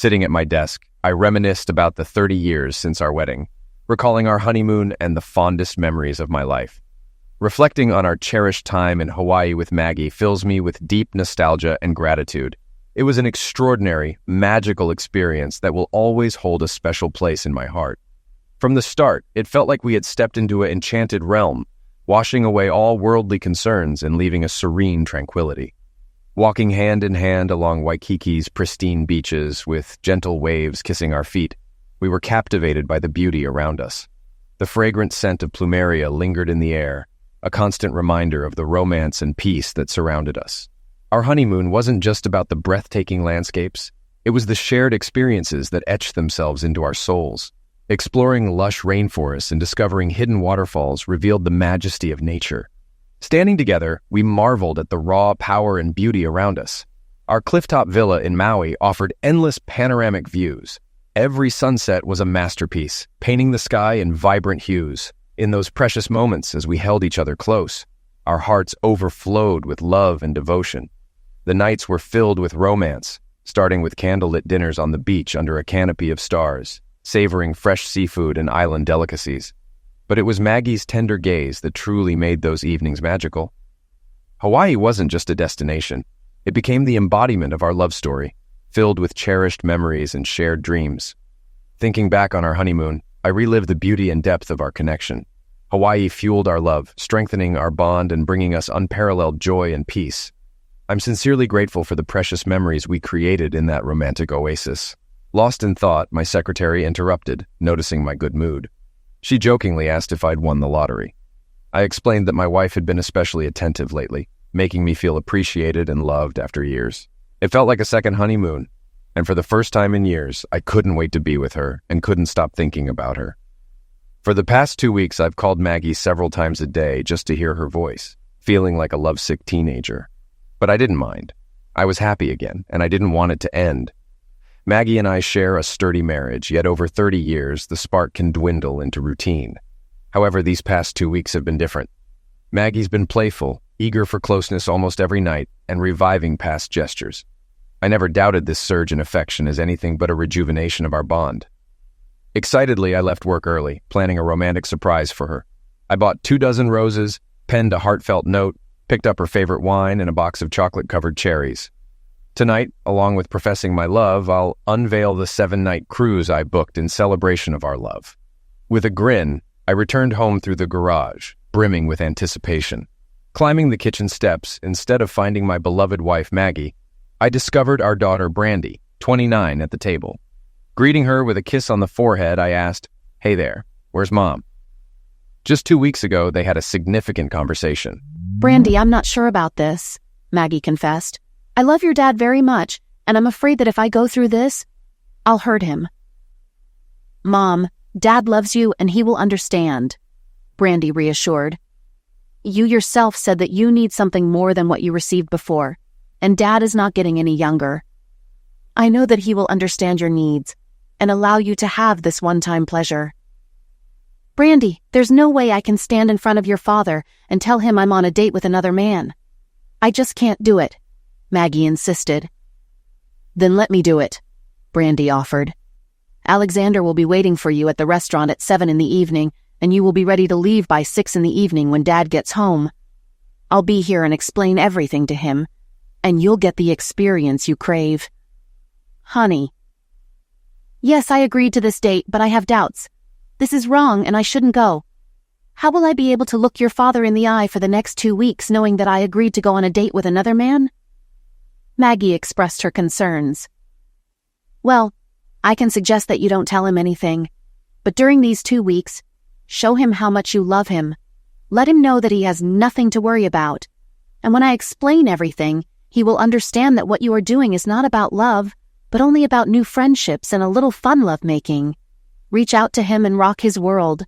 Sitting at my desk, I reminisced about the 30 years since our wedding, recalling our honeymoon and the fondest memories of my life. Reflecting on our cherished time in Hawaii with Maggie fills me with deep nostalgia and gratitude. It was an extraordinary, magical experience that will always hold a special place in my heart. From the start, it felt like we had stepped into an enchanted realm, washing away all worldly concerns and leaving a serene tranquility. Walking hand in hand along Waikiki's pristine beaches with gentle waves kissing our feet, we were captivated by the beauty around us. The fragrant scent of plumeria lingered in the air, a constant reminder of the romance and peace that surrounded us. Our honeymoon wasn't just about the breathtaking landscapes, it was the shared experiences that etched themselves into our souls. Exploring lush rainforests and discovering hidden waterfalls revealed the majesty of nature. Standing together, we marveled at the raw power and beauty around us. Our clifftop villa in Maui offered endless panoramic views. Every sunset was a masterpiece, painting the sky in vibrant hues. In those precious moments as we held each other close, our hearts overflowed with love and devotion. The nights were filled with romance, starting with candlelit dinners on the beach under a canopy of stars, savoring fresh seafood and island delicacies. But it was Maggie's tender gaze that truly made those evenings magical. Hawaii wasn't just a destination. It became the embodiment of our love story, filled with cherished memories and shared dreams. Thinking back on our honeymoon, I relived the beauty and depth of our connection. Hawaii fueled our love, strengthening our bond and bringing us unparalleled joy and peace. I'm sincerely grateful for the precious memories we created in that romantic oasis. Lost in thought, my secretary interrupted, noticing my good mood. She jokingly asked if I'd won the lottery. I explained that my wife had been especially attentive lately, making me feel appreciated and loved after years. It felt like a second honeymoon, and for the first time in years, I couldn't wait to be with her and couldn't stop thinking about her. For the past 2 weeks, I've called Maggie several times a day just to hear her voice, feeling like a lovesick teenager. But I didn't mind. I was happy again, and I didn't want it to end. Maggie and I share a sturdy marriage, yet over 30 years, the spark can dwindle into routine. However, these past 2 weeks have been different. Maggie's been playful, eager for closeness almost every night, and reviving past gestures. I never doubted this surge in affection as anything but a rejuvenation of our bond. Excitedly, I left work early, planning a romantic surprise for her. I bought 24 roses, penned a heartfelt note, picked up her favorite wine and a box of chocolate-covered cherries. Tonight, along with professing my love, I'll unveil the 7-night cruise I booked in celebration of our love. With a grin, I returned home through the garage, brimming with anticipation. Climbing the kitchen steps, instead of finding my beloved wife Maggie, I discovered our daughter Brandy, 29, at the table. Greeting her with a kiss on the forehead, I asked, "Hey there, where's Mom?" Just 2 weeks ago, they had a significant conversation. "Brandy, I'm not sure about this," Maggie confessed. "I love your dad very much, and I'm afraid that if I go through this, I'll hurt him." "Mom, Dad loves you and he will understand," Brandy reassured. "You yourself said that you need something more than what you received before, and Dad is not getting any younger. I know that he will understand your needs and allow you to have this one-time pleasure." "Brandy, there's no way I can stand in front of your father and tell him I'm on a date with another man. I just can't do it," Maggie insisted. "Then let me do it," Brandy offered. "Alexander will be waiting for you at the restaurant at 7 in the evening, and you will be ready to leave by 6 in the evening when Dad gets home. I'll be here and explain everything to him, and you'll get the experience you crave." "Honey." "Yes, I agreed to this date, but I have doubts. This is wrong and I shouldn't go. How will I be able to look your father in the eye for the next 2 weeks knowing that I agreed to go on a date with another man?" Maggie expressed her concerns. "Well, I can suggest that you don't tell him anything, but during these 2 weeks, show him how much you love him. Let him know that he has nothing to worry about. And when I explain everything, he will understand that what you are doing is not about love, but only about new friendships and a little fun lovemaking. Reach out to him and rock his world.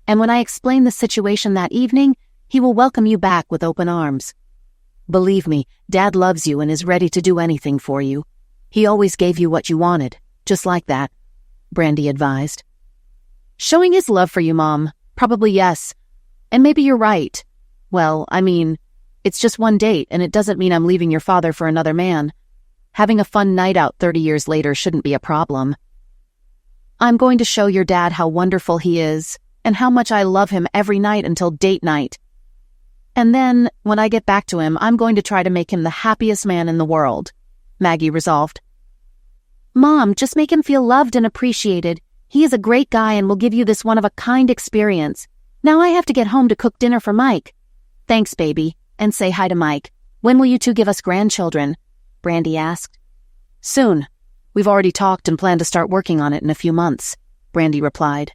And when I explain the situation that evening, he will welcome you back with open arms. Believe me, Dad loves you and is ready to do anything for you. He always gave you what you wanted, just like that," Brandy advised. "Showing his love for you, Mom. Probably yes. And maybe you're right. Well, I mean, it's just one date and it doesn't mean I'm leaving your father for another man. Having a fun night out 30 years later shouldn't be a problem. I'm going to show your dad how wonderful he is and how much I love him every night until date night. And then, when I get back to him, I'm going to try to make him the happiest man in the world, Maggie resolved. Mom, just make him feel loved and appreciated. He is a great guy and will give you this one-of-a-kind experience. Now I have to get home to cook dinner for Mike. Thanks, baby, and say hi to Mike. When will you two give us grandchildren? Brandy asked. Soon. We've already talked and plan to start working on it in a few months, Brandy replied.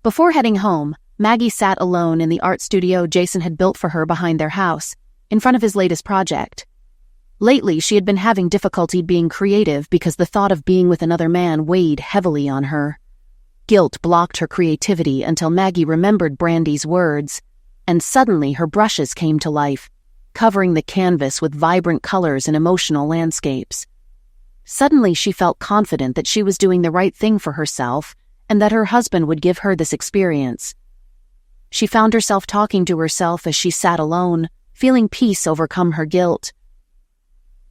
Before heading home, Maggie sat alone in the art studio Jason had built for her behind their house, in front of his latest project. Lately, she had been having difficulty being creative because the thought of being with another man weighed heavily on her. Guilt blocked her creativity until Maggie remembered Brandy's words, and suddenly her brushes came to life, covering the canvas with vibrant colors and emotional landscapes. Suddenly she felt confident that she was doing the right thing for herself and that her husband would give her this experience. She found herself talking to herself as she sat alone, feeling peace overcome her guilt.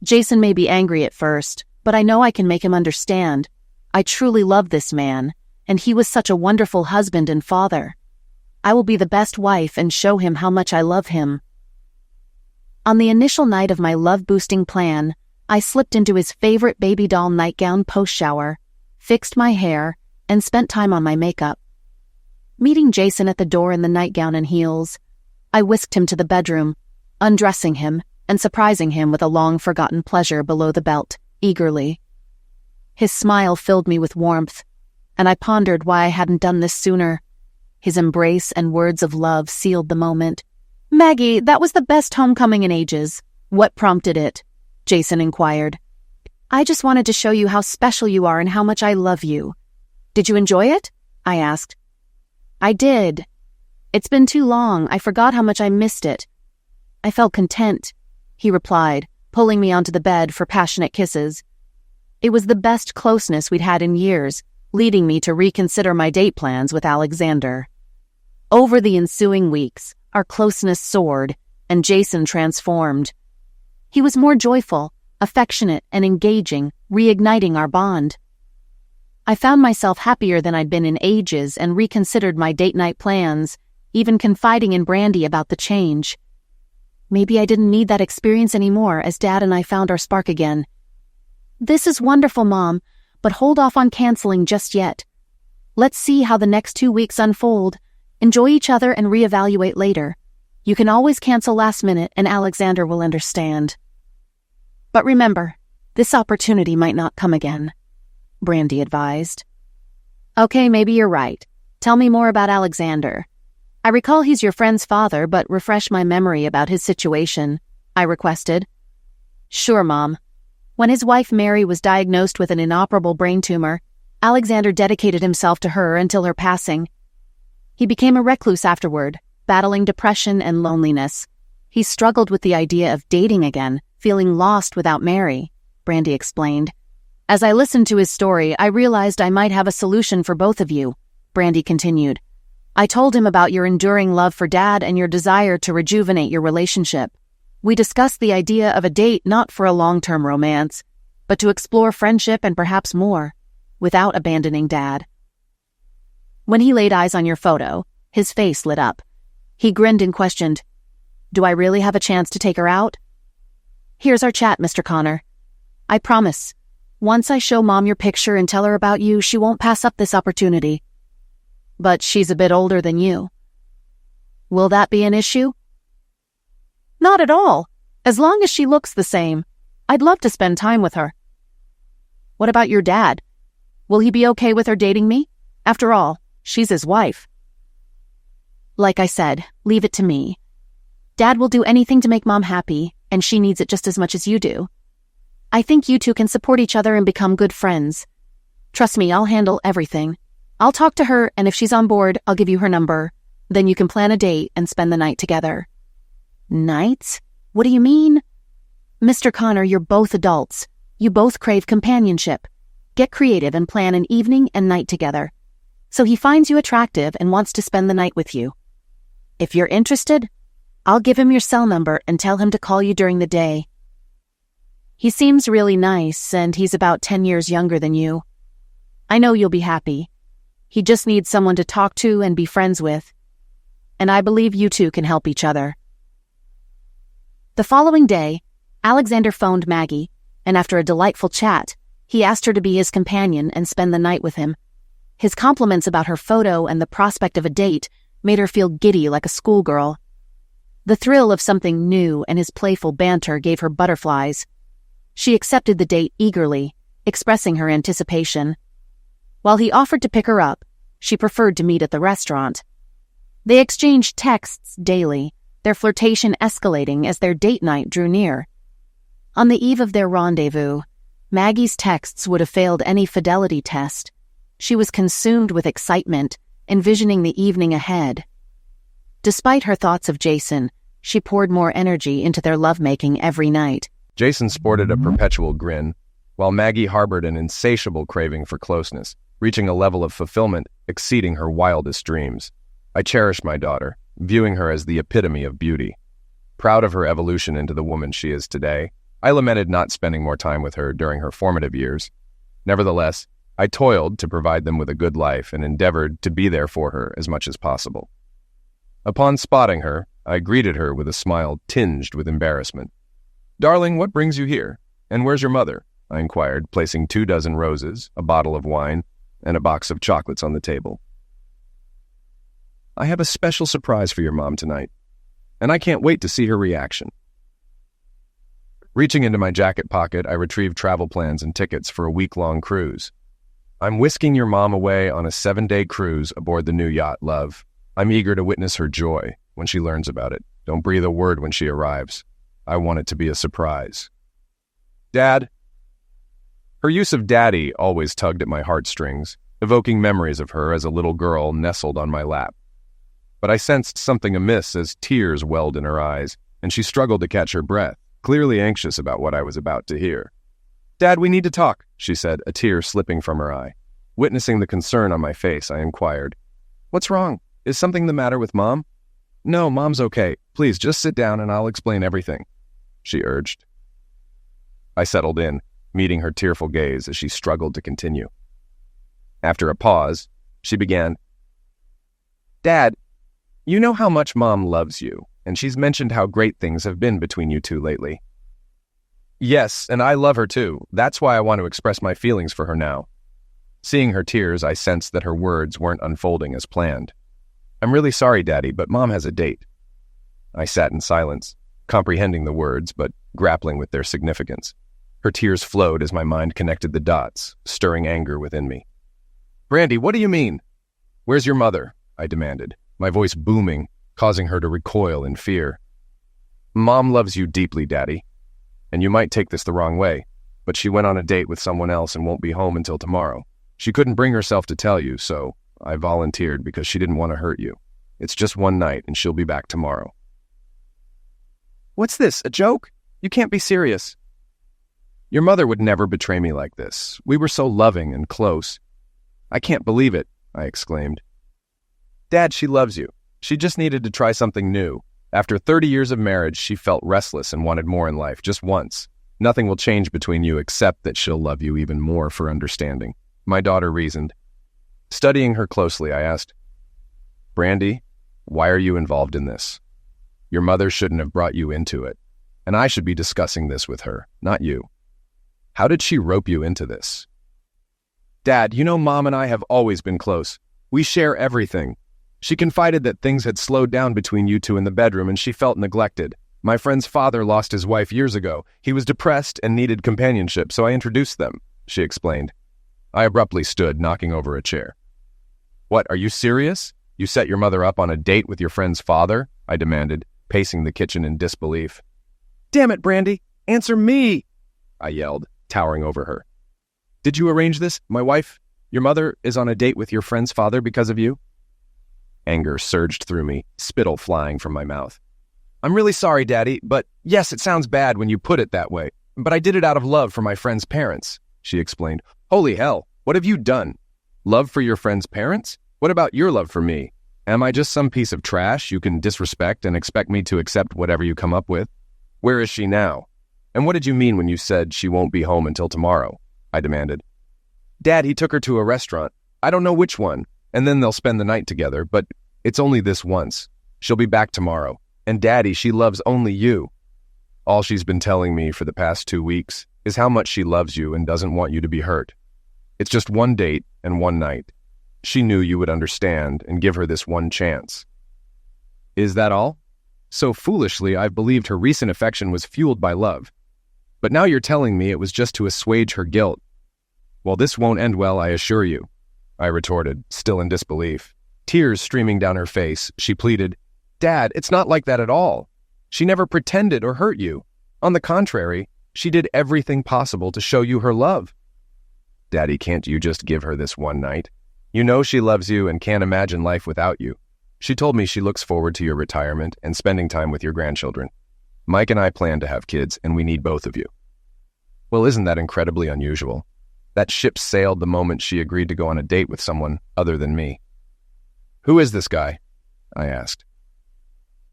Jason may be angry at first, but I know I can make him understand. I truly love this man, and he was such a wonderful husband and father. I will be the best wife and show him how much I love him. On the initial night of my love-boosting plan, I slipped into his favorite baby doll nightgown post-shower, fixed my hair, and spent time on my makeup. Meeting Jason at the door in the nightgown and heels, I whisked him to the bedroom, undressing him and surprising him with a long-forgotten pleasure below the belt, eagerly. His smile filled me with warmth, and I pondered why I hadn't done this sooner. His embrace and words of love sealed the moment. Maggie, that was the best homecoming in ages. What prompted it? Jason inquired. I just wanted to show you how special you are and how much I love you. Did you enjoy it? I asked. I did. It's been too long. I forgot how much I missed it. I felt content, he replied, pulling me onto the bed for passionate kisses. It was the best closeness we'd had in years, leading me to reconsider my date plans with Alexander. Over the ensuing weeks, our closeness soared, and Jason transformed. He was more joyful, affectionate, and engaging, reigniting our bond. I found myself happier than I'd been in ages and reconsidered my date night plans, even confiding in Brandy about the change. Maybe I didn't need that experience anymore as Dad and I found our spark again. This is wonderful, Mom, but hold off on canceling just yet. Let's see how the next 2 weeks unfold. Enjoy each other and reevaluate later. You can always cancel last minute and Alexander will understand. But remember, this opportunity might not come again, Brandy advised. Okay, maybe you're right. Tell me more about Alexander. I recall he's your friend's father, but refresh my memory about his situation, I requested. Sure, Mom. When his wife Mary was diagnosed with an inoperable brain tumor, Alexander dedicated himself to her until her passing. He became a recluse afterward, battling depression and loneliness. He struggled with the idea of dating again, feeling lost without Mary, Brandy explained. As I listened to his story, I realized I might have a solution for both of you, Brandy continued. I told him about your enduring love for Dad and your desire to rejuvenate your relationship. We discussed the idea of a date not for a long-term romance, but to explore friendship and perhaps more, without abandoning Dad. When he laid eyes on your photo, his face lit up. He grinned and questioned, Do I really have a chance to take her out? Here's our chat, Mr. Connor. I promise, once I show Mom your picture and tell her about you, she won't pass up this opportunity. But she's a bit older than you. Will that be an issue? Not at all, as long as she looks the same. I'd love to spend time with her. What about your dad? Will he be okay with her dating me? After all, she's his wife. Like I said, leave it to me. Dad will do anything to make Mom happy, and she needs it just as much as you do. I think you two can support each other and become good friends. Trust me, I'll handle everything. I'll talk to her, and if she's on board, I'll give you her number. Then you can plan a date and spend the night together. Nights? What do you mean? Mr. Connor, you're both adults. You both crave companionship. Get creative and plan an evening and night together. So he finds you attractive and wants to spend the night with you. If you're interested, I'll give him your cell number and tell him to call you during the day. He seems really nice, and he's about 10 years younger than you. I know you'll be happy. He just needs someone to talk to and be friends with. And I believe you two can help each other. The following day, Alexander phoned Maggie, and after a delightful chat, he asked her to be his companion and spend the night with him. His compliments about her photo and the prospect of a date made her feel giddy like a schoolgirl. The thrill of something new and his playful banter gave her butterflies. She accepted the date eagerly, expressing her anticipation. While he offered to pick her up, she preferred to meet at the restaurant. They exchanged texts daily, their flirtation escalating as their date night drew near. On the eve of their rendezvous, Maggie's texts would have failed any fidelity test. She was consumed with excitement, envisioning the evening ahead. Despite her thoughts of Jason, she poured more energy into their lovemaking every night. Jason sported a perpetual grin, while Maggie harbored an insatiable craving for closeness, reaching a level of fulfillment exceeding her wildest dreams. I cherished my daughter, viewing her as the epitome of beauty. Proud of her evolution into the woman she is today, I lamented not spending more time with her during her formative years. Nevertheless, I toiled to provide them with a good life and endeavored to be there for her as much as possible. Upon spotting her, I greeted her with a smile tinged with embarrassment. "Darling, what brings you here? And where's your mother?" I inquired, placing 24 roses, a bottle of wine, and a box of chocolates on the table. "I have a special surprise for your mom tonight, and I can't wait to see her reaction." Reaching into my jacket pocket, I retrieved travel plans and tickets for a week-long cruise. "I'm whisking your mom away on a 7-day cruise aboard the new yacht, love. I'm eager to witness her joy when she learns about it. Don't breathe a word when she arrives. I want it to be a surprise." "Dad." Her use of daddy always tugged at my heartstrings, evoking memories of her as a little girl nestled on my lap. But I sensed something amiss as tears welled in her eyes, and she struggled to catch her breath, clearly anxious about what I was about to hear. "Dad, we need to talk," she said, a tear slipping from her eye. Witnessing the concern on my face, I inquired, "What's wrong? Is something the matter with Mom?" "No, Mom's okay. Please, just sit down and I'll explain everything," she urged. I settled in, meeting her tearful gaze as she struggled to continue. After a pause, she began, "Dad, you know how much Mom loves you, and she's mentioned how great things have been between you two lately." "Yes, and I love her too. That's why I want to express my feelings for her now." Seeing her tears, I sensed that her words weren't unfolding as planned. "I'm really sorry, Daddy, but Mom has a date." I sat in silence, comprehending the words, but grappling with their significance. Her tears flowed as my mind connected the dots, stirring anger within me. "Brandy, what do you mean?" "Where's your mother?" I demanded, my voice booming, causing her to recoil in fear. "Mom loves you deeply, Daddy. And you might take this the wrong way, but she went on a date with someone else and won't be home until tomorrow. She couldn't bring herself to tell you, so I volunteered because she didn't want to hurt you. It's just one night and she'll be back tomorrow." "What's this, a joke? You can't be serious." "Your mother would never betray me like this. We were so loving and close." "I can't believe it," I exclaimed. "Dad, she loves you. She just needed to try something new. After 30 years of marriage, she felt restless and wanted more in life, just once. Nothing will change between you except that she'll love you even more for understanding," my daughter reasoned. Studying her closely, I asked, "Brandy, why are you involved in this? Your mother shouldn't have brought you into it, and I should be discussing this with her, not you. How did she rope you into this?" "Dad, you know Mom and I have always been close. We share everything. She confided that things had slowed down between you two in the bedroom and she felt neglected. My friend's father lost his wife years ago. He was depressed and needed companionship, so I introduced them," she explained. I abruptly stood, knocking over a chair. "What, are you serious? You set your mother up on a date with your friend's father?" I demanded, pacing the kitchen in disbelief. "Damn it, Brandy! Answer me!" I yelled, towering over her. "Did you arrange this? Your mother is on a date with your friend's father because of you?" Anger surged through me, spittle flying from my mouth. "I'm really sorry, Daddy, but yes, it sounds bad when you put it that way. But I did it out of love for my friend's parents," she explained. "Holy hell, what have you done? Love for your friend's parents? What about your love for me? Am I just some piece of trash you can disrespect and expect me to accept whatever you come up with? Where is she now?" And what did you mean when you said she won't be home until tomorrow? I demanded. Dad, he took her to a restaurant. I don't know which one. And then they'll spend the night together, but it's only this once. She'll be back tomorrow. And Daddy, she loves only you. All she's been telling me for the past 2 weeks is how much she loves you and doesn't want you to be hurt. It's just one date and one night. She knew you would understand and give her this one chance. Is that all? So foolishly, I've believed her recent affection was fueled by love. But now you're telling me it was just to assuage her guilt. Well, this won't end well, I assure you, I retorted, still in disbelief. Tears streaming down her face, she pleaded, Dad, it's not like that at all. She never pretended or hurt you. On the contrary, she did everything possible to show you her love. Daddy, can't you just give her this one night? You know she loves you and can't imagine life without you. She told me she looks forward to your retirement and spending time with your grandchildren. Mike and I plan to have kids, and we need both of you. Well, isn't that incredibly unusual? That ship sailed the moment she agreed to go on a date with someone other than me. Who is this guy? I asked.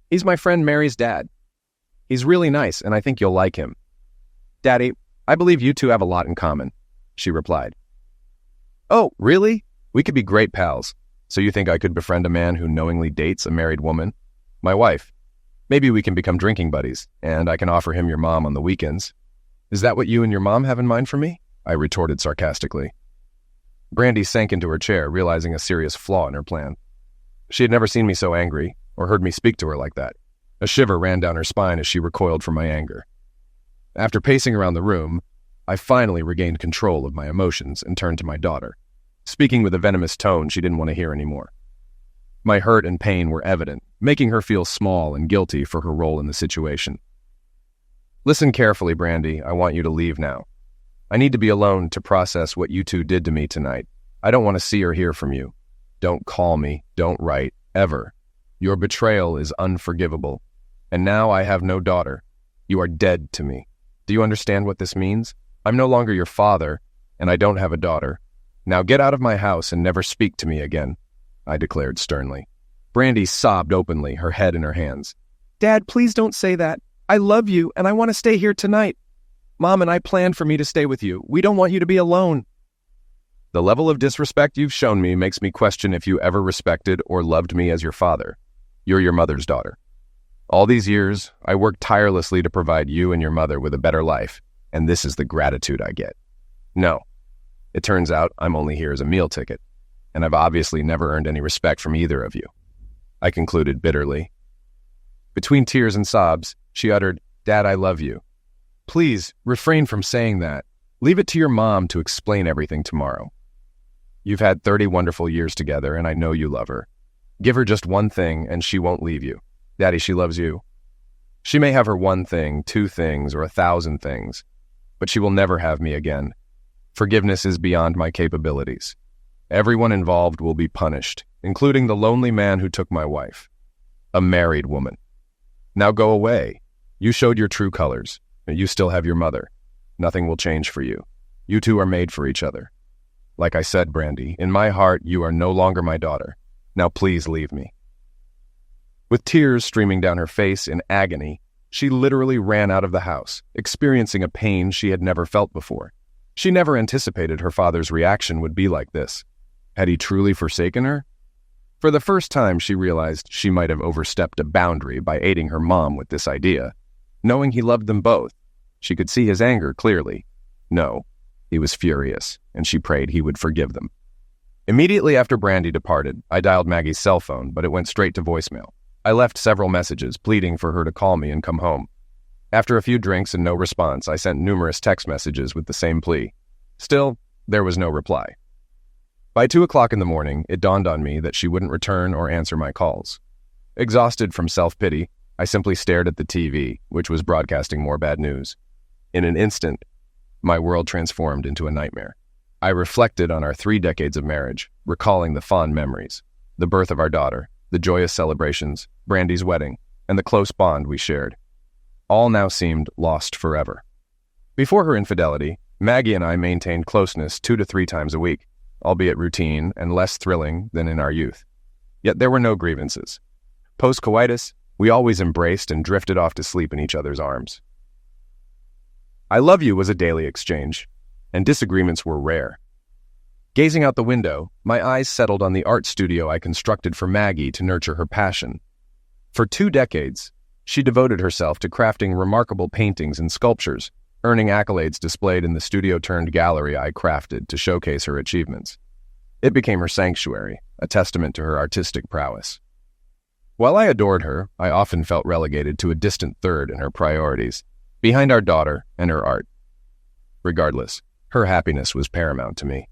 He's my friend Mary's dad. He's really nice, and I think you'll like him. Daddy, I believe you two have a lot in common, she replied. Oh, really? We could be great pals. So you think I could befriend a man who knowingly dates a married woman? My wife. Maybe we can become drinking buddies, and I can offer him your mom on the weekends. Is that what you and your mom have in mind for me? I retorted sarcastically. Brandy sank into her chair, realizing a serious flaw in her plan. She had never seen me so angry, or heard me speak to her like that. A shiver ran down her spine as she recoiled from my anger. After pacing around the room, I finally regained control of my emotions and turned to my daughter, speaking with a venomous tone she didn't want to hear anymore. My hurt and pain were evident, making her feel small and guilty for her role in the situation. Listen carefully, Brandy. I want you to leave now. I need to be alone to process what you two did to me tonight. I don't want to see or hear from you. Don't call me. Don't write. Ever. Your betrayal is unforgivable. And now I have no daughter. You are dead to me. Do you understand what this means? I'm no longer your father, and I don't have a daughter. Now get out of my house and never speak to me again, I declared sternly. Brandy sobbed openly, her head in her hands. Dad, please don't say that. I love you, and I want to stay here tonight. Mom and I planned for me to stay with you. We don't want you to be alone. The level of disrespect you've shown me makes me question if you ever respected or loved me as your father. You're your mother's daughter. All these years, I worked tirelessly to provide you and your mother with a better life, and this is the gratitude I get. No. It turns out I'm only here as a meal ticket, and I've obviously never earned any respect from either of you, I concluded bitterly. Between tears and sobs, she uttered, Dad, I love you. Please, refrain from saying that. Leave it to your mom to explain everything tomorrow. You've had 30 wonderful years together, and I know you love her. Give her just one thing, and she won't leave you. Daddy, she loves you. She may have her one thing, 2 things, or 1,000 things, but she will never have me again. Forgiveness is beyond my capabilities. Everyone involved will be punished, including the lonely man who took my wife. A married woman. Now go away. You showed your true colors. You still have your mother. Nothing will change for you. You two are made for each other. Like I said, Brandy, in my heart, you are no longer my daughter. Now please leave me. With tears streaming down her face in agony, she literally ran out of the house, experiencing a pain she had never felt before. She never anticipated her father's reaction would be like this. Had he truly forsaken her? For the first time, she realized she might have overstepped a boundary by aiding her mom with this idea. Knowing he loved them both, she could see his anger clearly. No, he was furious, and she prayed he would forgive them. Immediately after Brandy departed, I dialed Maggie's cell phone, but it went straight to voicemail. I left several messages pleading for her to call me and come home. After a few drinks and no response, I sent numerous text messages with the same plea. Still, there was no reply. By 2 o'clock in the morning, it dawned on me that she wouldn't return or answer my calls. Exhausted from self-pity, I simply stared at the TV, which was broadcasting more bad news. In an instant, my world transformed into a nightmare. I reflected on our 3 decades of marriage, recalling the fond memories, the birth of our daughter, the joyous celebrations, Brandy's wedding, and the close bond we shared. All now seemed lost forever. Before her infidelity, Maggie and I maintained closeness 2 to 3 times a week, albeit routine and less thrilling than in our youth. Yet there were no grievances. Post-coitus, we always embraced and drifted off to sleep in each other's arms. "I love you" was a daily exchange, and disagreements were rare. Gazing out the window, my eyes settled on the art studio I constructed for Maggie to nurture her passion. For 2 decades, she devoted herself to crafting remarkable paintings and sculptures, earning accolades displayed in the studio-turned-gallery I crafted to showcase her achievements. It became her sanctuary, a testament to her artistic prowess. While I adored her, I often felt relegated to a distant third in her priorities, behind our daughter and her art. Regardless, her happiness was paramount to me.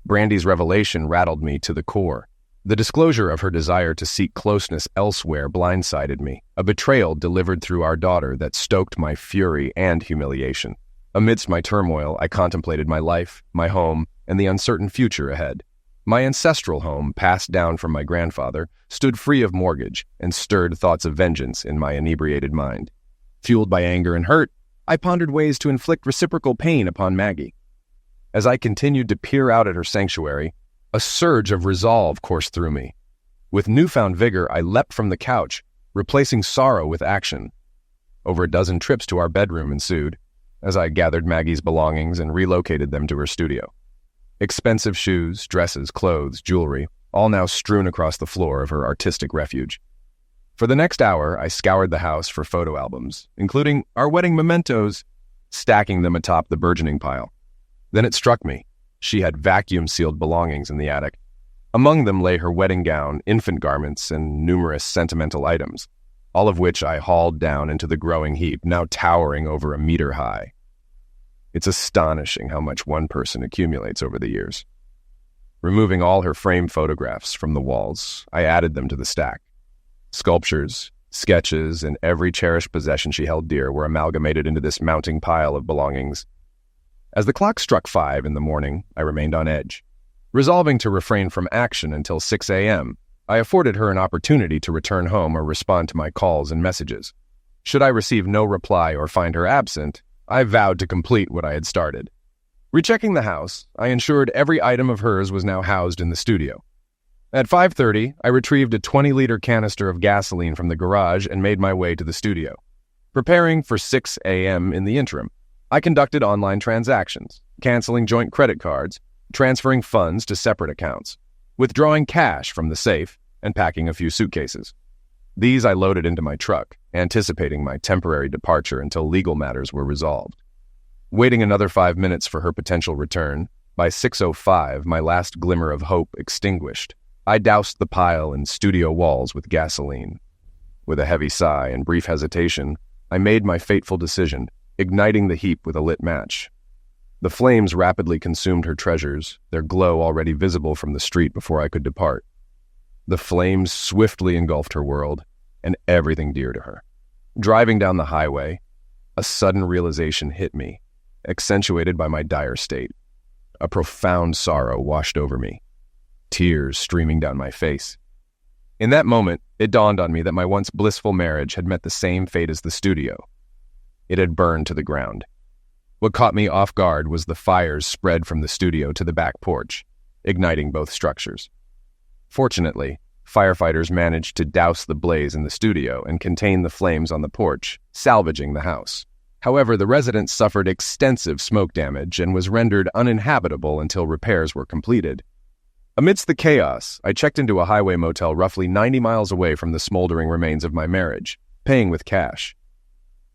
Brandy's revelation rattled me to the core. The disclosure of her desire to seek closeness elsewhere blindsided me, a betrayal delivered through our daughter that stoked my fury and humiliation. Amidst my turmoil, I contemplated my life, my home, and the uncertain future ahead. My ancestral home, passed down from my grandfather, stood free of mortgage and stirred thoughts of vengeance in my inebriated mind. Fueled by anger and hurt, I pondered ways to inflict reciprocal pain upon Maggie. As I continued to peer out at her sanctuary, a surge of resolve coursed through me. With newfound vigor, I leapt from the couch, replacing sorrow with action. Over a dozen trips to our bedroom ensued, as I gathered Maggie's belongings and relocated them to her studio. Expensive shoes, dresses, clothes, jewelry, all now strewn across the floor of her artistic refuge. For the next hour, I scoured the house for photo albums, including our wedding mementos, stacking them atop the burgeoning pile. Then it struck me. She had vacuum-sealed belongings in the attic. Among them lay her wedding gown, infant garments, and numerous sentimental items, all of which I hauled down into the growing heap, now towering over a meter high. It's astonishing how much one person accumulates over the years. Removing all her framed photographs from the walls, I added them to the stack. Sculptures, sketches, and every cherished possession she held dear were amalgamated into this mounting pile of belongings. As the clock struck 5 in the morning, I remained on edge. Resolving to refrain from action until 6 a.m., I afforded her an opportunity to return home or respond to my calls and messages. Should I receive no reply or find her absent, I vowed to complete what I had started. Rechecking the house, I ensured every item of hers was now housed in the studio. At 5:30, I retrieved a 20-liter canister of gasoline from the garage and made my way to the studio. Preparing for 6 a.m. in the interim, I conducted online transactions, canceling joint credit cards, transferring funds to separate accounts, withdrawing cash from the safe, and packing a few suitcases. These I loaded into my truck, anticipating my temporary departure until legal matters were resolved. Waiting another 5 minutes for her potential return, by 6:05, my last glimmer of hope extinguished. I doused the pile and studio walls with gasoline. With a heavy sigh and brief hesitation, I made my fateful decision, igniting the heap with a lit match. The flames rapidly consumed her treasures, their glow already visible from the street before I could depart. The flames swiftly engulfed her world, and everything dear to her. Driving down the highway, a sudden realization hit me, accentuated by my dire state. A profound sorrow washed over me, tears streaming down my face. In that moment, it dawned on me that my once blissful marriage had met the same fate as the studio. It had burned to the ground. What caught me off guard was the fires spread from the studio to the back porch, igniting both structures. Fortunately, firefighters managed to douse the blaze in the studio and contain the flames on the porch, salvaging the house. However, the residence suffered extensive smoke damage and was rendered uninhabitable until repairs were completed. Amidst the chaos, I checked into a highway motel roughly 90 miles away from the smoldering remains of my marriage, paying with cash.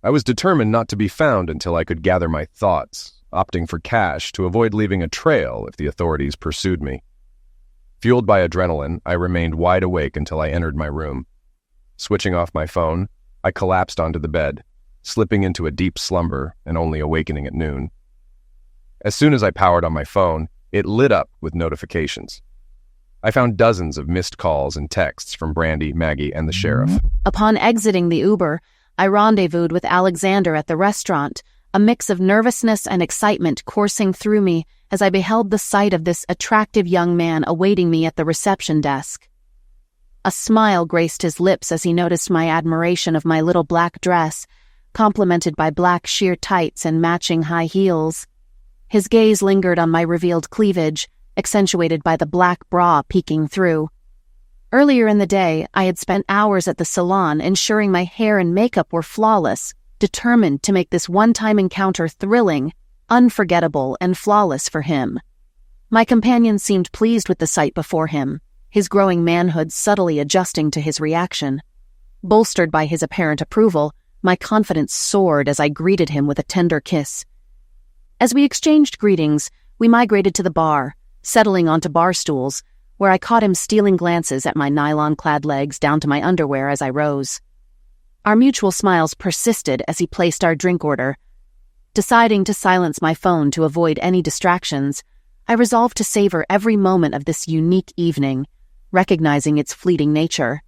I was determined not to be found until I could gather my thoughts, opting for cash to avoid leaving a trail if the authorities pursued me. Fueled by adrenaline, I remained wide awake until I entered my room. Switching off my phone, I collapsed onto the bed, slipping into a deep slumber and only awakening at noon. As soon as I powered on my phone, it lit up with notifications. I found dozens of missed calls and texts from Brandy, Maggie, and the sheriff. Upon exiting the Uber, I rendezvoused with Alexander at the restaurant, a mix of nervousness and excitement coursing through me as I beheld the sight of this attractive young man awaiting me at the reception desk. A smile graced his lips as he noticed my admiration of my little black dress, complemented by black sheer tights and matching high heels. His gaze lingered on my revealed cleavage, accentuated by the black bra peeking through. Earlier in the day, I had spent hours at the salon ensuring my hair and makeup were flawless, determined to make this one-time encounter thrilling, unforgettable, and flawless for him. My companion seemed pleased with the sight before him, his growing manhood subtly adjusting to his reaction. Bolstered by his apparent approval, my confidence soared as I greeted him with a tender kiss. As we exchanged greetings, we migrated to the bar, settling onto bar stools, where I caught him stealing glances at my nylon-clad legs down to my underwear as I rose. Our mutual smiles persisted as he placed our drink order. Deciding to silence my phone to avoid any distractions, I resolved to savor every moment of this unique evening, recognizing its fleeting nature.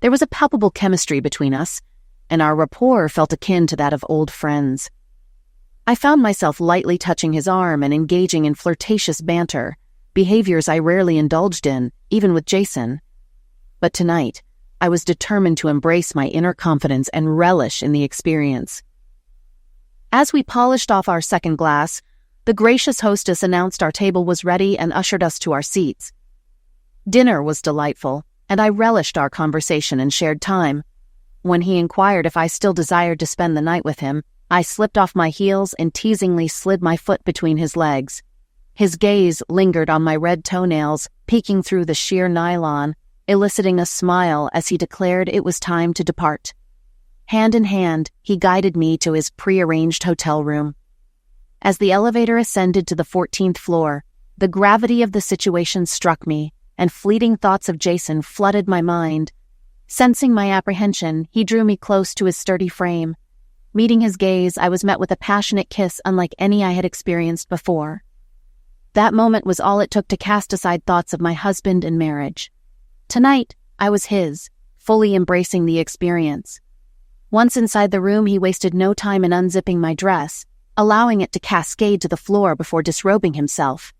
There was a palpable chemistry between us, and our rapport felt akin to that of old friends. I found myself lightly touching his arm and engaging in flirtatious banter, behaviors I rarely indulged in, even with Jason. But tonight, I was determined to embrace my inner confidence and relish in the experience. As we polished off our second glass, the gracious hostess announced our table was ready and ushered us to our seats. Dinner was delightful, and I relished our conversation and shared time. When he inquired if I still desired to spend the night with him, I slipped off my heels and teasingly slid my foot between his legs. His gaze lingered on my red toenails, peeking through the sheer nylon, eliciting a smile as he declared it was time to depart. Hand in hand, he guided me to his pre-arranged hotel room. As the elevator ascended to the 14th floor, the gravity of the situation struck me, and fleeting thoughts of Jason flooded my mind. Sensing my apprehension, he drew me close to his sturdy frame. Meeting his gaze, I was met with a passionate kiss unlike any I had experienced before. That moment was all it took to cast aside thoughts of my husband and marriage. Tonight, I was his, fully embracing the experience. Once inside the room, he wasted no time in unzipping my dress, allowing it to cascade to the floor before disrobing himself.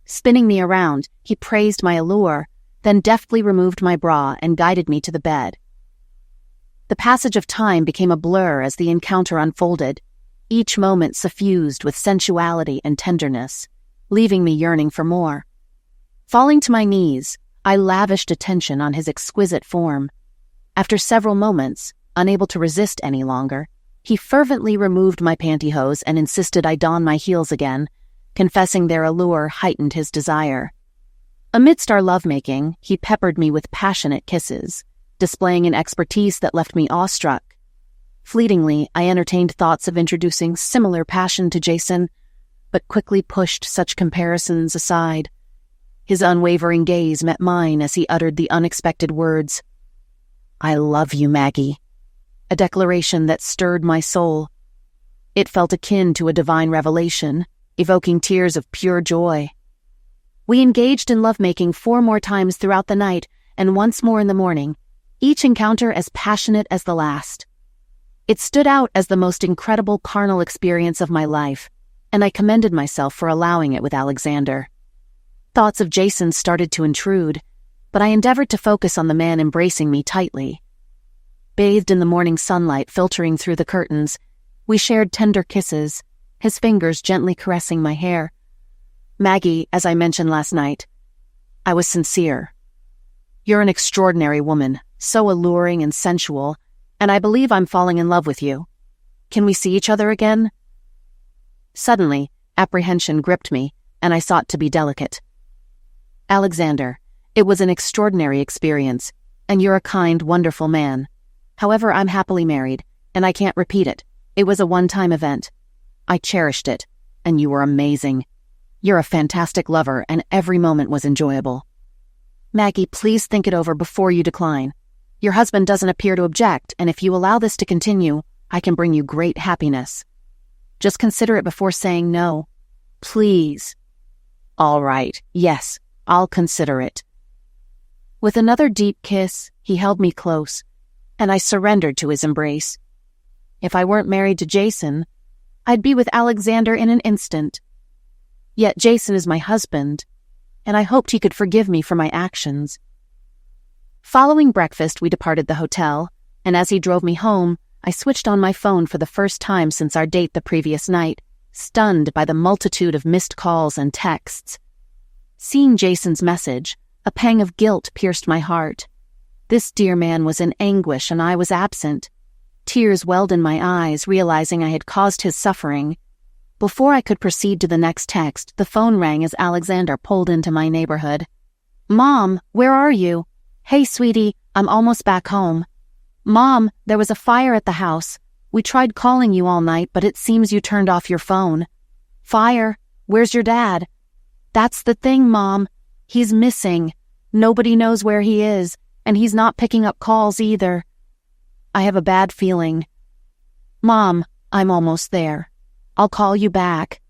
Spinning me around, he praised my allure, then deftly removed my bra and guided me to the bed. The passage of time became a blur as the encounter unfolded, each moment suffused with sensuality and tenderness, leaving me yearning for more. Falling to my knees, I lavished attention on his exquisite form. After several moments, unable to resist any longer, he fervently removed my pantyhose and insisted I don my heels again, confessing their allure heightened his desire. Amidst our lovemaking, he peppered me with passionate kisses, displaying an expertise that left me awestruck. Fleetingly, I entertained thoughts of introducing similar passion to Jason, but quickly pushed such comparisons aside. His unwavering gaze met mine as he uttered the unexpected words, "I love you, Maggie," a declaration that stirred my soul. It felt akin to a divine revelation, evoking tears of pure joy. We engaged in lovemaking 4 more times throughout the night and once more in the morning, each encounter as passionate as the last. It stood out as the most incredible carnal experience of my life, and I commended myself for allowing it with Alexander. Thoughts of Jason started to intrude, but I endeavored to focus on the man embracing me tightly. Bathed in the morning sunlight filtering through the curtains, we shared tender kisses, his fingers gently caressing my hair. "Maggie, as I mentioned last night, I was sincere. You're an extraordinary woman, so alluring and sensual, and I believe I'm falling in love with you. Can we see each other again?" Suddenly, apprehension gripped me, and I sought to be delicate. "Alexander, it was an extraordinary experience, and you're a kind, wonderful man. However, I'm happily married, and I can't repeat it. It was a one-time event. I cherished it, and you were amazing. You're a fantastic lover, and every moment was enjoyable. Maggie, please think it over before you decline. Your husband doesn't appear to object, and if you allow this to continue, I can bring you great happiness. Just consider it before saying no. Please." "All right, yes, I'll consider it." With another deep kiss, he held me close, and I surrendered to his embrace. If I weren't married to Jason, I'd be with Alexander in an instant. Yet Jason is my husband, and I hoped he could forgive me for my actions. Following breakfast, we departed the hotel, and as he drove me home, I switched on my phone for the first time since our date the previous night, stunned by the multitude of missed calls and texts. Seeing Jason's message, a pang of guilt pierced my heart. This dear man was in anguish and I was absent. Tears welled in my eyes, realizing I had caused his suffering. Before I could proceed to the next text, the phone rang as Alexander pulled into my neighborhood. "Mom, where are you?" "Hey, sweetie, I'm almost back home." "Mom, there was a fire at the house. We tried calling you all night, but it seems you turned off your phone." "Fire? Where's your dad?" "That's the thing, Mom. He's missing. Nobody knows where he is, and he's not picking up calls either. I have a bad feeling." "Mom, I'm almost there. I'll call you back."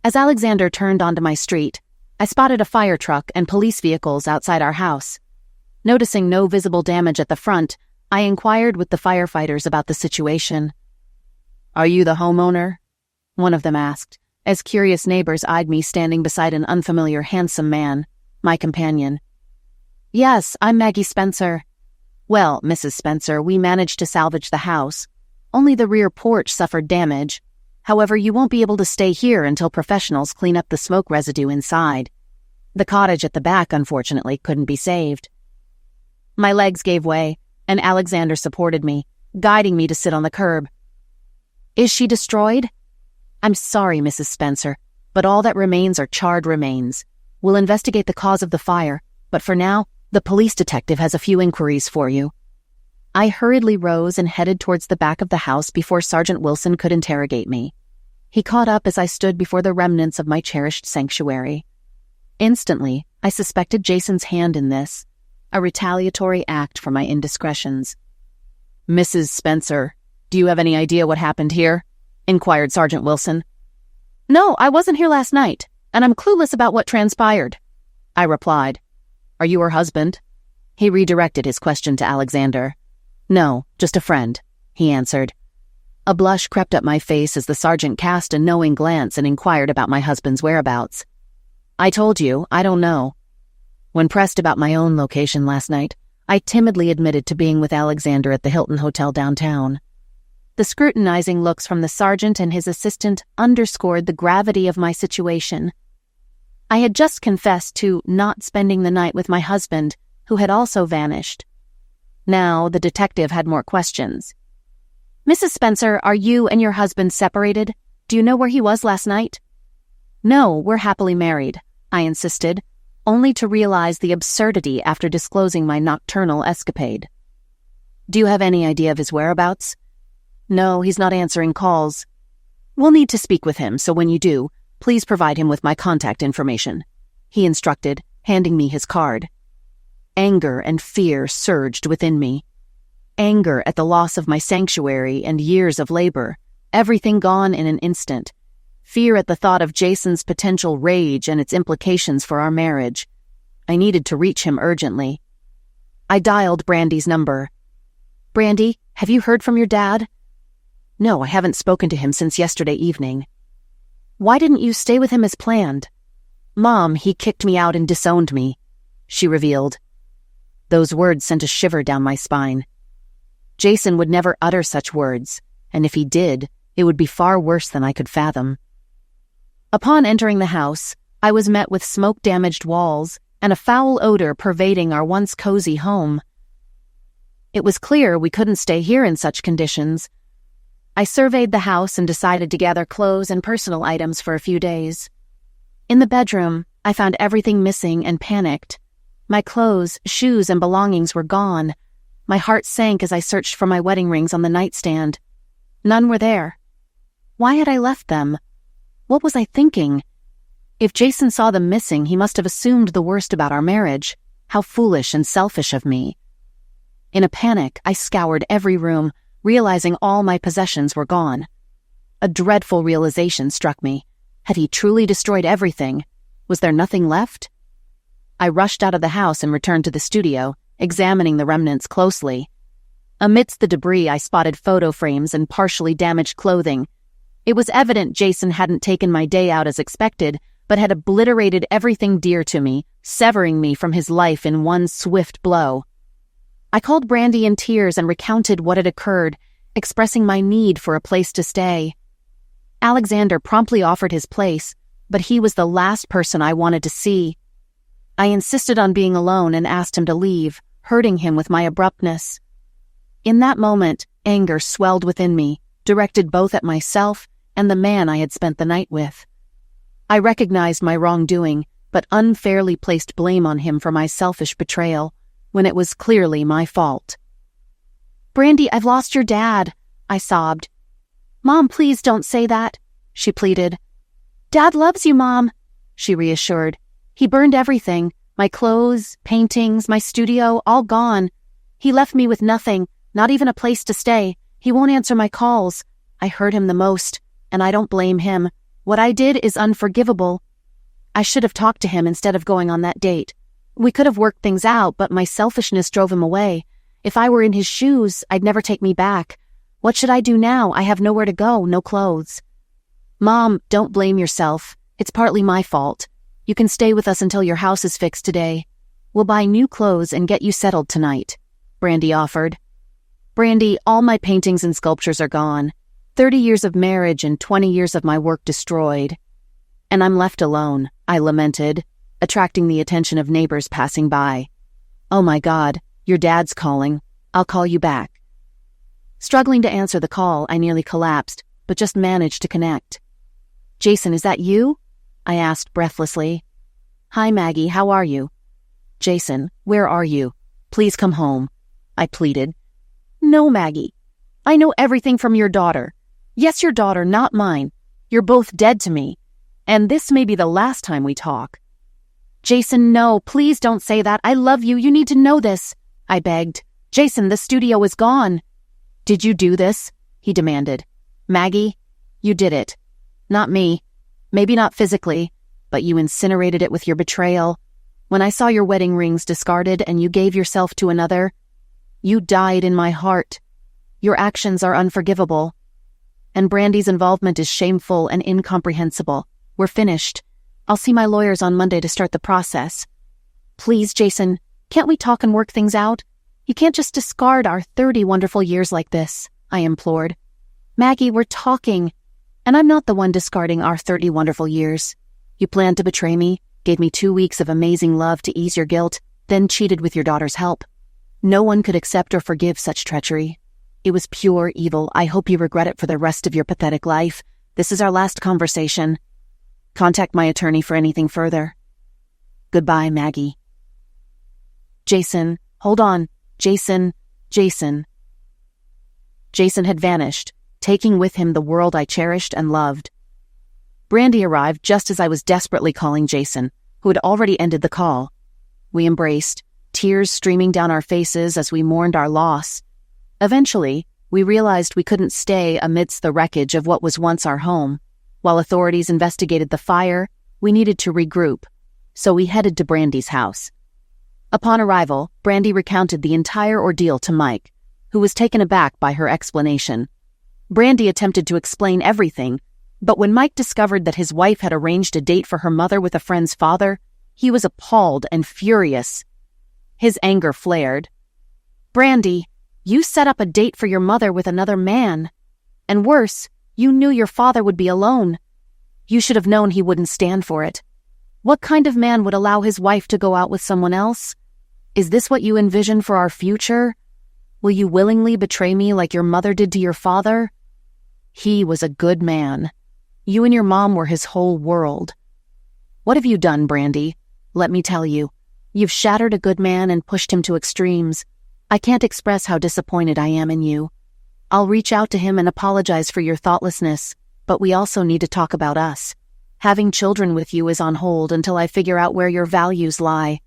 As Alexander turned onto my street, I spotted a fire truck and police vehicles outside our house. Noticing no visible damage at the front, I inquired with the firefighters about the situation. "Are you the homeowner?" one of them asked, as curious neighbors eyed me standing beside an unfamiliar handsome man, my companion. "Yes, I'm Maggie Spencer." "Well, Mrs. Spencer, we managed to salvage the house. Only the rear porch suffered damage. However, you won't be able to stay here until professionals clean up the smoke residue inside. The cottage at the back, unfortunately, couldn't be saved." My legs gave way, and Alexander supported me, guiding me to sit on the curb. "Is she destroyed?" "I'm sorry, Mrs. Spencer, but all that remains are charred remains. We'll investigate the cause of the fire, but for now, the police detective has a few inquiries for you." I hurriedly rose and headed towards the back of the house before Sergeant Wilson could interrogate me. He caught up as I stood before the remnants of my cherished sanctuary. Instantly, I suspected Jason's hand in this, a retaliatory act for my indiscretions. "Mrs. Spencer, do you have any idea what happened here?" inquired Sergeant Wilson. "No, I wasn't here last night, and I'm clueless about what transpired," I replied. "Are you her husband?" He redirected his question to Alexander. "No, just a friend," he answered. A blush crept up my face as the sergeant cast a knowing glance and inquired about my husband's whereabouts. "I told you, I don't know." When pressed about my own location last night, I timidly admitted to being with Alexander at the Hilton Hotel downtown. The scrutinizing looks from the sergeant and his assistant underscored the gravity of my situation. I had just confessed to not spending the night with my husband, who had also vanished. Now the detective had more questions. "Mrs. Spencer, are you and your husband separated? Do you know where he was last night?" "No, we're happily married," I insisted, only to realize the absurdity after disclosing my nocturnal escapade. "Do you have any idea of his whereabouts?" "No, he's not answering calls." "We'll need to speak with him, so when you do, please provide him with my contact information," he instructed, handing me his card. Anger and fear surged within me. Anger at the loss of my sanctuary and years of labor, everything gone in an instant. Fear at the thought of Jason's potential rage and its implications for our marriage. I needed to reach him urgently. I dialed Brandy's number. "Brandy, have you heard from your dad?" "No, I haven't spoken to him since yesterday evening." "Why didn't you stay with him as planned?" "Mom, he kicked me out and disowned me," she revealed. Those words sent a shiver down my spine. Jason would never utter such words, and if he did, it would be far worse than I could fathom. Upon entering the house, I was met with smoke-damaged walls and a foul odor pervading our once cozy home. It was clear we couldn't stay here in such conditions. I surveyed the house and decided to gather clothes and personal items for a few days. In the bedroom, I found everything missing and panicked. My clothes, shoes, and belongings were gone. My heart sank as I searched for my wedding rings on the nightstand. None were there. Why had I left them? What was I thinking? If Jason saw them missing, he must have assumed the worst about our marriage. How foolish and selfish of me. In a panic, I scoured every room, realizing all my possessions were gone. A dreadful realization struck me. Had he truly destroyed everything? Was there nothing left? I rushed out of the house and returned to the studio, examining the remnants closely. Amidst the debris, I spotted photo frames and partially damaged clothing. It was evident Jason hadn't taken my day out as expected, but had obliterated everything dear to me, severing me from his life in one swift blow. I called Brandy in tears and recounted what had occurred, expressing my need for a place to stay. Alexander promptly offered his place, but he was the last person I wanted to see. I insisted on being alone and asked him to leave, hurting him with my abruptness. In that moment, anger swelled within me, directed both at myself and the man I had spent the night with. I recognized my wrongdoing, but unfairly placed blame on him for my selfish betrayal, when it was clearly my fault. "Brandy, I've lost your dad," I sobbed. "Mom, please don't say that," she pleaded. "Dad loves you, Mom," she reassured. "He burned everything, my clothes, paintings, my studio, all gone. He left me with nothing, not even a place to stay. He won't answer my calls. I hurt him the most, and I don't blame him. What I did is unforgivable. I should have talked to him instead of going on that date. We could have worked things out, but my selfishness drove him away. If I were in his shoes, I'd never take me back. What should I do now? I have nowhere to go, no clothes." "Mom, don't blame yourself. It's partly my fault. You can stay with us until your house is fixed today. We'll buy new clothes and get you settled tonight," Brandy offered. "Brandy, all my paintings and sculptures are gone. 30 years of marriage and 20 years of my work destroyed. And I'm left alone," I lamented, attracting the attention of neighbors passing by. "Oh my God, your dad's calling. I'll call you back." Struggling to answer the call, I nearly collapsed, but just managed to connect. "Jason, is that you?" I asked breathlessly. "Hi, Maggie, how are you?" "Jason, where are you? Please come home," I pleaded. "No, Maggie. I know everything from your daughter. Yes, your daughter, not mine. You're both dead to me. And this may be the last time we talk." "Jason, no, please don't say that. I love you. You need to know this," I begged. "Jason, the studio is gone." "Did you do this?" he demanded. "Maggie, you did it. Not me. Maybe not physically, but you incinerated it with your betrayal. When I saw your wedding rings discarded and you gave yourself to another, you died in my heart. Your actions are unforgivable. And Brandy's involvement is shameful and incomprehensible. We're finished. I'll see my lawyers on Monday to start the process. Please, Jason, can't we talk and work things out? You can't just discard our 30 wonderful years like this," I implored. "Maggie, we're talking. And I'm not the one discarding our 30 wonderful years. You planned to betray me, gave me 2 weeks of amazing love to ease your guilt, then cheated with your daughter's help. No one could accept or forgive such treachery. It was pure evil. I hope you regret it for the rest of your pathetic life. This is our last conversation. Contact my attorney for anything further. Goodbye, Maggie." "Jason, hold on. Jason. Jason had vanished, taking with him the world I cherished and loved. Brandy arrived just as I was desperately calling Jason, who had already ended the call. We embraced, tears streaming down our faces as we mourned our loss. Eventually, we realized we couldn't stay amidst the wreckage of what was once our home. While authorities investigated the fire, we needed to regroup, so we headed to Brandy's house. Upon arrival, Brandy recounted the entire ordeal to Mike, who was taken aback by her explanation. Brandy attempted to explain everything, but when Mike discovered that his wife had arranged a date for her mother with a friend's father, he was appalled and furious. His anger flared. "Brandy, you set up a date for your mother with another man. And worse, you knew your father would be alone. You should have known he wouldn't stand for it. What kind of man would allow his wife to go out with someone else? Is this what you envision for our future? Will you willingly betray me like your mother did to your father? He was a good man. You and your mom were his whole world. What have you done, Brandy? Let me tell you. You've shattered a good man and pushed him to extremes. I can't express how disappointed I am in you. I'll reach out to him and apologize for your thoughtlessness, but we also need to talk about us. Having children with you is on hold until I figure out where your values lie.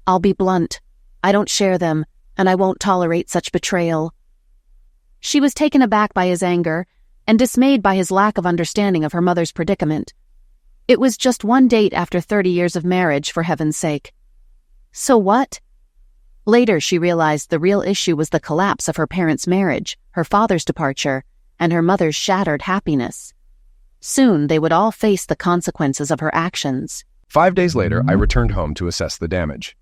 I'll be blunt. I don't share them, and I won't tolerate such betrayal." She was taken aback by his anger and dismayed by his lack of understanding of her mother's predicament. It was just one date after 30 years of marriage, for heaven's sake. So what? Later, she realized the real issue was the collapse of her parents' marriage, her father's departure, and her mother's shattered happiness. Soon, they would all face the consequences of her actions. 5 days later, I returned home to assess the damage.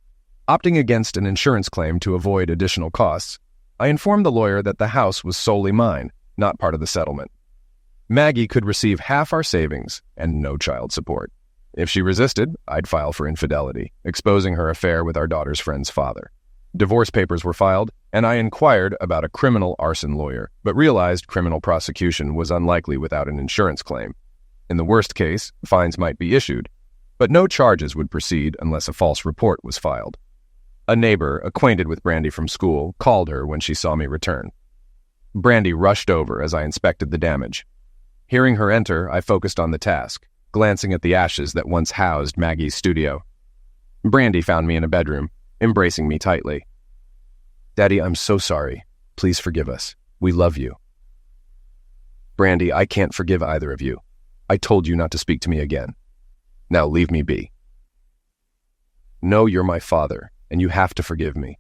Opting against an insurance claim to avoid additional costs, I informed the lawyer that the house was solely mine, not part of the settlement. Maggie could receive half our savings and no child support. If she resisted, I'd file for infidelity, exposing her affair with our daughter's friend's father. Divorce papers were filed, and I inquired about a criminal arson lawyer, but realized criminal prosecution was unlikely without an insurance claim. In the worst case, fines might be issued, but no charges would proceed unless a false report was filed. A neighbor, acquainted with Brandy from school, called her when she saw me return. Brandy rushed over as I inspected the damage. Hearing her enter, I focused on the task, glancing at the ashes that once housed Maggie's studio. Brandy found me in a bedroom, embracing me tightly. "Daddy, I'm so sorry. Please forgive us. We love you." "Brandy, I can't forgive either of you. I told you not to speak to me again. Now leave me be." "No, you're my father, and you have to forgive me.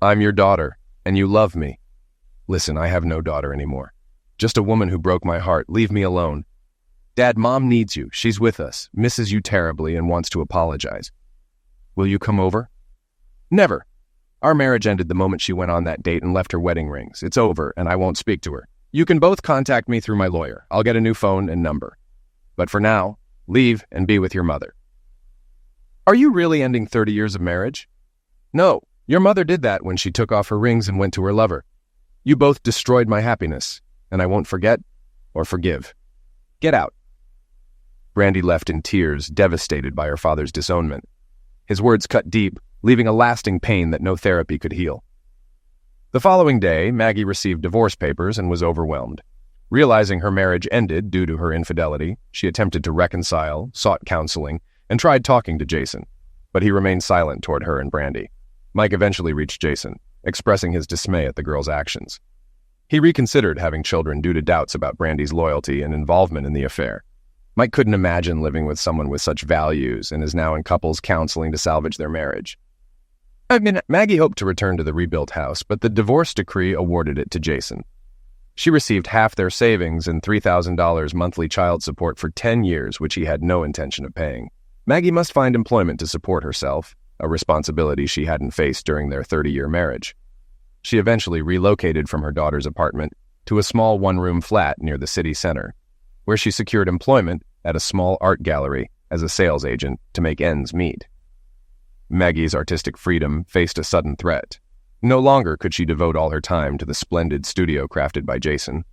I'm your daughter, and you love me." "Listen, I have no daughter anymore. Just a woman who broke my heart. Leave me alone." "Dad, Mom needs you. She's with us, misses you terribly, and wants to apologize." "Will you come over?" "Never. Our marriage ended the moment she went on that date and left her wedding rings. It's over, and I won't speak to her. You can both contact me through my lawyer. I'll get a new phone and number. But for now, leave and be with your mother." "Are you really ending 30 years of marriage?" "No, your mother did that when she took off her rings and went to her lover. You both destroyed my happiness, and I won't forget or forgive. Get out." Brandy left in tears, devastated by her father's disownment. His words cut deep, leaving a lasting pain that no therapy could heal. The following day, Maggie received divorce papers and was overwhelmed. Realizing her marriage ended due to her infidelity, she attempted to reconcile, sought counseling, and tried talking to Jason, but he remained silent toward her and Brandy. Mike eventually reached Jason, expressing his dismay at the girl's actions. He reconsidered having children due to doubts about Brandy's loyalty and involvement in the affair. Mike couldn't imagine living with someone with such values and is now in couples counseling to salvage their marriage. Maggie hoped to return to the rebuilt house, but the divorce decree awarded it to Jason. She received half their savings and $3,000 monthly child support for 10 years, which he had no intention of paying. Maggie must find employment to support herself, a responsibility she hadn't faced during their 30-year marriage. She eventually relocated from her daughter's apartment to a small one-room flat near the city center, where she secured employment at a small art gallery as a sales agent to make ends meet. Maggie's artistic freedom faced a sudden threat. No longer could she devote all her time to the splendid studio crafted by Jason,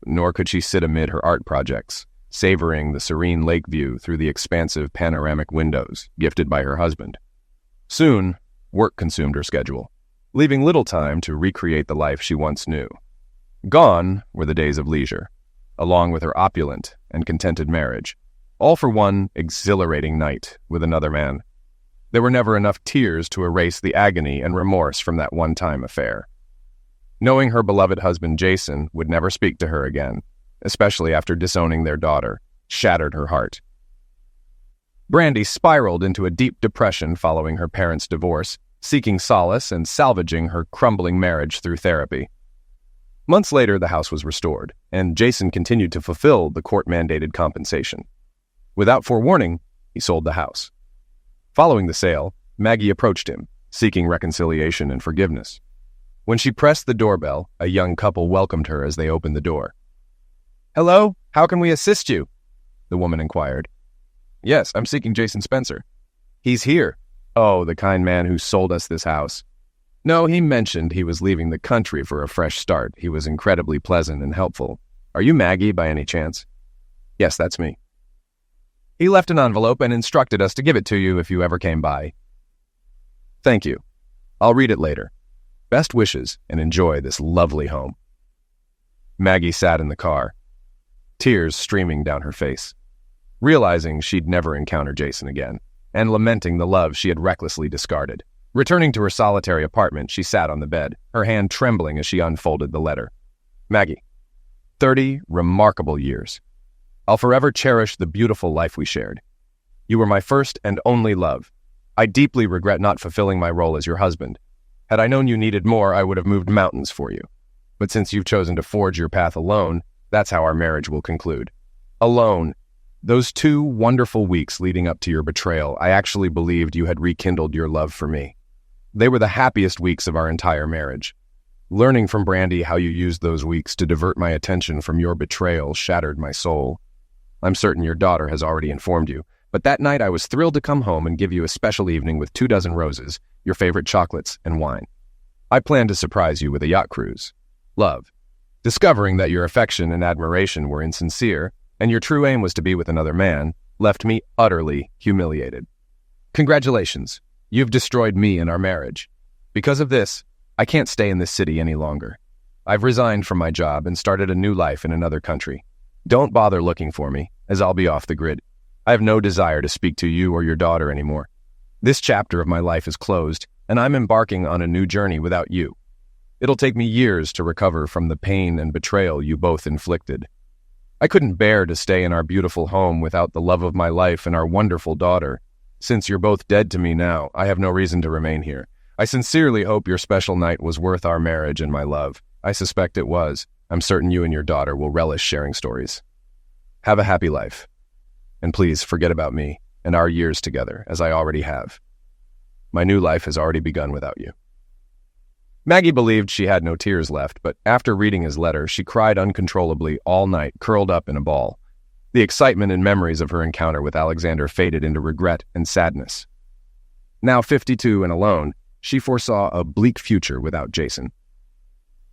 nor could she sit amid her art projects, savoring the serene lake view through the expansive panoramic windows gifted by her husband. Soon, work consumed her schedule, leaving little time to recreate the life she once knew. Gone were the days of leisure, along with her opulent and contented marriage, all for one exhilarating night with another man. There were never enough tears to erase the agony and remorse from that one-time affair. Knowing her beloved husband Jason would never speak to her again, especially after disowning their daughter, shattered her heart. Brandy spiraled into a deep depression following her parents' divorce, seeking solace and salvaging her crumbling marriage through therapy. Months later, the house was restored, and Jason continued to fulfill the court-mandated compensation. Without forewarning, he sold the house. Following the sale, Maggie approached him, seeking reconciliation and forgiveness. When she pressed the doorbell, a young couple welcomed her as they opened the door. "Hello, how can we assist you?" the woman inquired. "Yes, I'm seeking Jason Spencer." "He's here." "Oh, the kind man who sold us this house." "No, he mentioned he was leaving the country for a fresh start. He was incredibly pleasant and helpful. Are you Maggie by any chance?" "Yes, that's me." "He left an envelope and instructed us to give it to you if you ever came by." "Thank you. I'll read it later. Best wishes and enjoy this lovely home." Maggie sat in the car, tears streaming down her face, realizing she'd never encounter Jason again, and lamenting the love she had recklessly discarded. Returning to her solitary apartment, she sat on the bed, her hand trembling as she unfolded the letter. "Maggie, 30 remarkable years. I'll forever cherish the beautiful life we shared. You were my first and only love. I deeply regret not fulfilling my role as your husband. Had I known you needed more, I would have moved mountains for you. But since you've chosen to forge your path alone, that's how our marriage will conclude. Alone. Those 2 wonderful weeks leading up to your betrayal, I actually believed you had rekindled your love for me. They were the happiest weeks of our entire marriage. Learning from Brandy how you used those weeks to divert my attention from your betrayal shattered my soul. I'm certain your daughter has already informed you, but that night I was thrilled to come home and give you a special evening with 24 roses, your favorite chocolates, and wine. I planned to surprise you with a yacht cruise. Love. Discovering that your affection and admiration were insincere, and your true aim was to be with another man, left me utterly humiliated. Congratulations. You've destroyed me and our marriage. Because of this, I can't stay in this city any longer. I've resigned from my job and started a new life in another country. Don't bother looking for me, as I'll be off the grid. I have no desire to speak to you or your daughter anymore. This chapter of my life is closed, and I'm embarking on a new journey without you. It'll take me years to recover from the pain and betrayal you both inflicted. I couldn't bear to stay in our beautiful home without the love of my life and our wonderful daughter. Since you're both dead to me now, I have no reason to remain here. I sincerely hope your special night was worth our marriage and my love. I suspect it was. I'm certain you and your daughter will relish sharing stories. Have a happy life. And please forget about me and our years together, as I already have. My new life has already begun without you. Maggie believed she had no tears left, but after reading his letter, she cried uncontrollably all night, curled up in a ball. The excitement and memories of her encounter with Alexander faded into regret and sadness. Now 52 and alone, she foresaw a bleak future without Jason.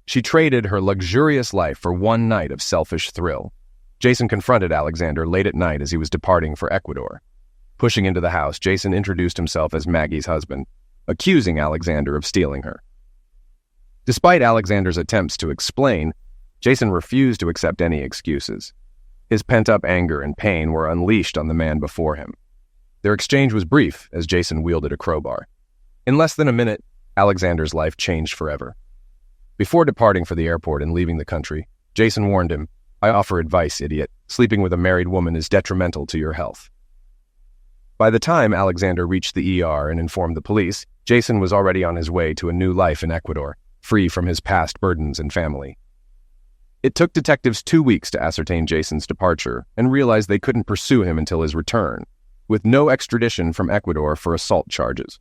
She traded her luxurious life for one night of selfish thrill. Jason confronted Alexander late at night as he was departing for Ecuador. Pushing into the house, Jason introduced himself as Maggie's husband, accusing Alexander of stealing her. Despite Alexander's attempts to explain, Jason refused to accept any excuses. His pent-up anger and pain were unleashed on the man before him. Their exchange was brief as Jason wielded a crowbar. In less than a minute, Alexander's life changed forever. Before departing for the airport and leaving the country, Jason warned him, "I offer advice, idiot. Sleeping with a married woman is detrimental to your health." By the time Alexander reached the ER and informed the police, Jason was already on his way to a new life in Ecuador, free from his past burdens and family. It took detectives 2 weeks to ascertain Jason's departure and realize they couldn't pursue him until his return, with no extradition from Ecuador for assault charges.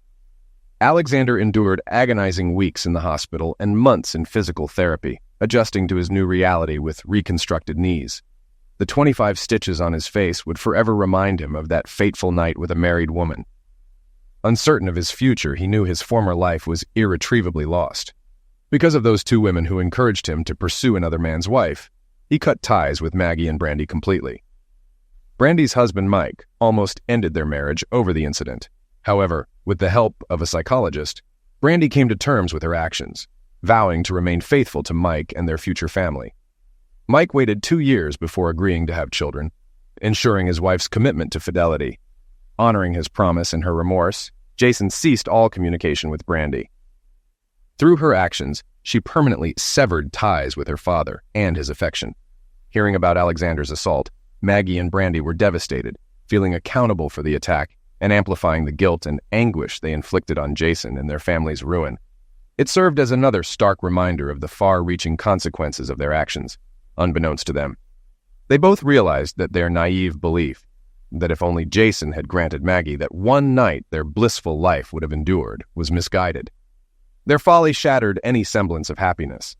Alexander endured agonizing weeks in the hospital and months in physical therapy, adjusting to his new reality with reconstructed knees. The 25 stitches on his face would forever remind him of that fateful night with a married woman. Uncertain of his future, he knew his former life was irretrievably lost. Because of those two women who encouraged him to pursue another man's wife, he cut ties with Maggie and Brandy completely. Brandy's husband, Mike, almost ended their marriage over the incident. However, with the help of a psychologist, Brandy came to terms with her actions, vowing to remain faithful to Mike and their future family. Mike waited 2 years before agreeing to have children, ensuring his wife's commitment to fidelity. Honoring his promise and her remorse, Jason ceased all communication with Brandy. Through her actions, she permanently severed ties with her father and his affection. Hearing about Alexander's assault, Maggie and Brandy were devastated, feeling accountable for the attack and amplifying the guilt and anguish they inflicted on Jason and their family's ruin. It served as another stark reminder of the far-reaching consequences of their actions, unbeknownst to them. They both realized that their naive belief, that if only Jason had granted Maggie that one night their blissful life would have endured, was misguided. Their folly shattered any semblance of happiness.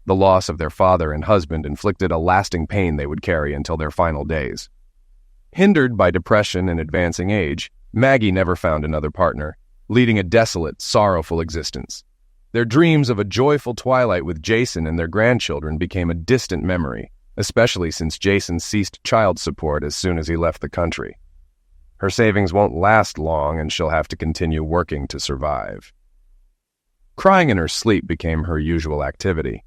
The loss of their father and husband inflicted a lasting pain they would carry until their final days. Hindered by depression and advancing age, Maggie never found another partner, leading a desolate, sorrowful existence. Their dreams of a joyful twilight with Jason and their grandchildren became a distant memory, especially since Jason ceased child support as soon as he left the country. Her savings won't last long, and she'll have to continue working to survive. Crying in her sleep became her usual activity.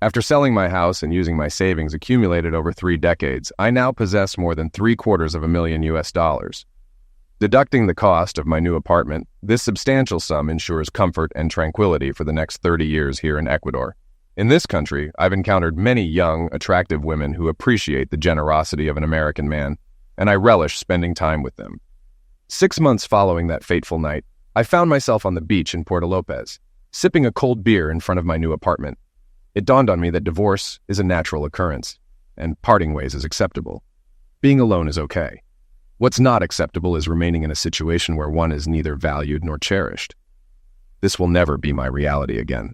After selling my house and using my savings accumulated over 3 decades, I now possess more than $750,000. Deducting the cost of my new apartment, this substantial sum ensures comfort and tranquility for the next 30 years here in Ecuador. In this country, I've encountered many young, attractive women who appreciate the generosity of an American man, and I relish spending time with them. 6 months following that fateful night, I found myself on the beach in Puerto Lopez, sipping a cold beer in front of my new apartment. It dawned on me that divorce is a natural occurrence, and parting ways is acceptable. Being alone is okay. What's not acceptable is remaining in a situation where one is neither valued nor cherished. This will never be my reality again.